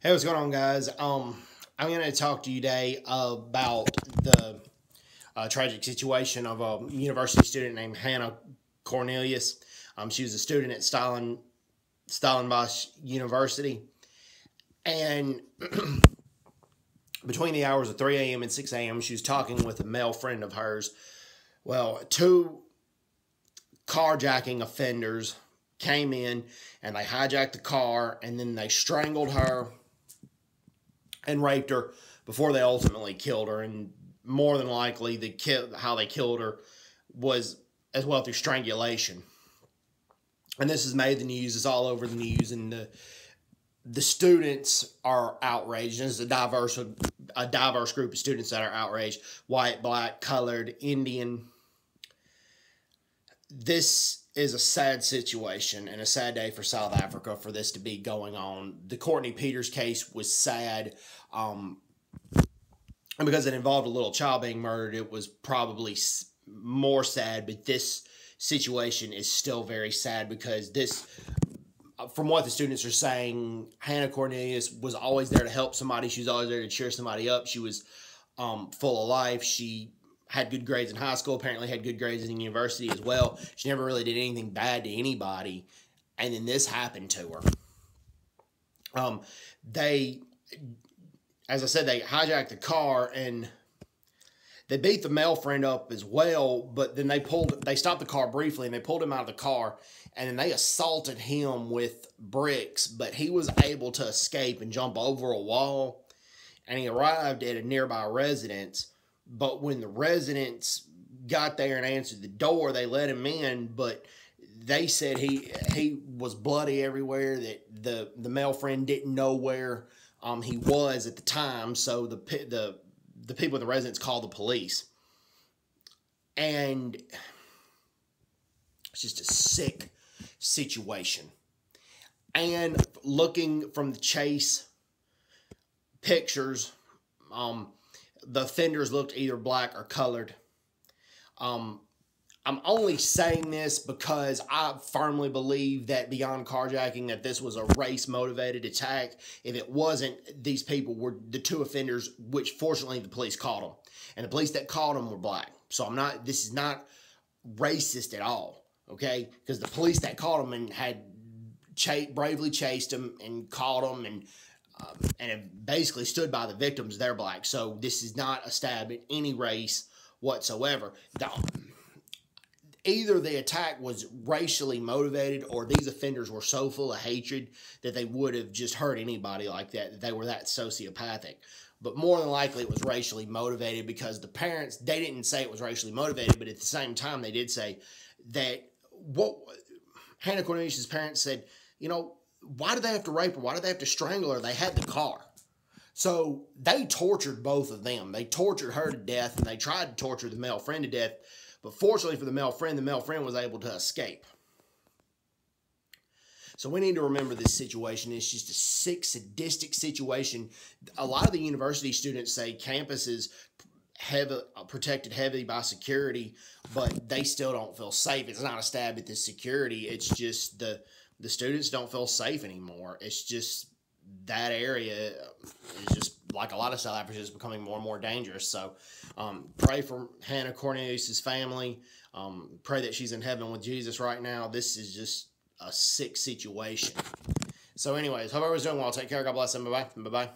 Hey, what's going on, guys? I'm going to talk to you today about the tragic situation of a university student named Hannah Cornelius. She was a student at Stellenbosch University, and between the hours of 3 a.m. and 6 a.m., she was talking with a male friend of hers. Well, two carjacking offenders came in and they hijacked the car, and then they strangled her and raped her before they ultimately killed her. And more than likely, how they killed her was as well through strangulation. And this has made the news. It's all over the news, and the students are outraged. There's a diverse group of students that are outraged: white, black, colored, Indian. This is a sad situation and a sad day for South Africa for this to be going on. The Courtney Peters case was sad, and because it involved a little child being murdered, it was probably more sad. But this situation is still very sad because from what the students are saying, Hannah Cornelius was always there to help somebody. She was always there to cheer somebody up. She was full of life. She had good grades in high school, apparently had good grades in university as well. She never really did anything bad to anybody, and then this happened to her. As I said, they hijacked the car, and they beat the male friend up as well, but then they stopped the car briefly, and they pulled him out of the car, and then they assaulted him with bricks, but he was able to escape and jump over a wall, and he arrived at a nearby residence. But when the residents got there and answered the door, they let him in, but they said he was bloody everywhere, that the male friend didn't know where he was at the time, so the people in the residence called the police. And it's just a sick situation. And looking from the chase pictures, the offenders looked either black or colored. I'm only saying this because I firmly believe that beyond carjacking, that this was a race-motivated attack. If it wasn't, these people were the two offenders, which fortunately the police caught them. And the police that caught them were black. So this is not racist at all, okay? Because the police that caught them and had bravely chased them and caught them and have basically stood by the victims, they're black. So this is not a stab at any race whatsoever. Either the attack was racially motivated, or these offenders were so full of hatred that they would have just hurt anybody like that they were that sociopathic. But more than likely it was racially motivated, because the parents, they didn't say it was racially motivated, but at the same time they did say that Hannah Cornelius' parents said, you know, why did they have to rape her? Why did they have to strangle her? They had the car. So they tortured both of them. They tortured her to death, and they tried to torture the male friend to death. But fortunately for the male friend was able to escape. So we need to remember this situation. It's just a sick, sadistic situation. A lot of the university students say campus is protected heavily by security, but they still don't feel safe. It's not a stab at the security. It's just the students don't feel safe anymore. It's just that area is just, like a lot of South Africa, is becoming more and more dangerous. So pray for Hannah Cornelius' family. Pray that she's in heaven with Jesus right now. This is just a sick situation. So anyways, hope everyone's doing well. Take care. God bless them. Bye-bye. Bye-bye.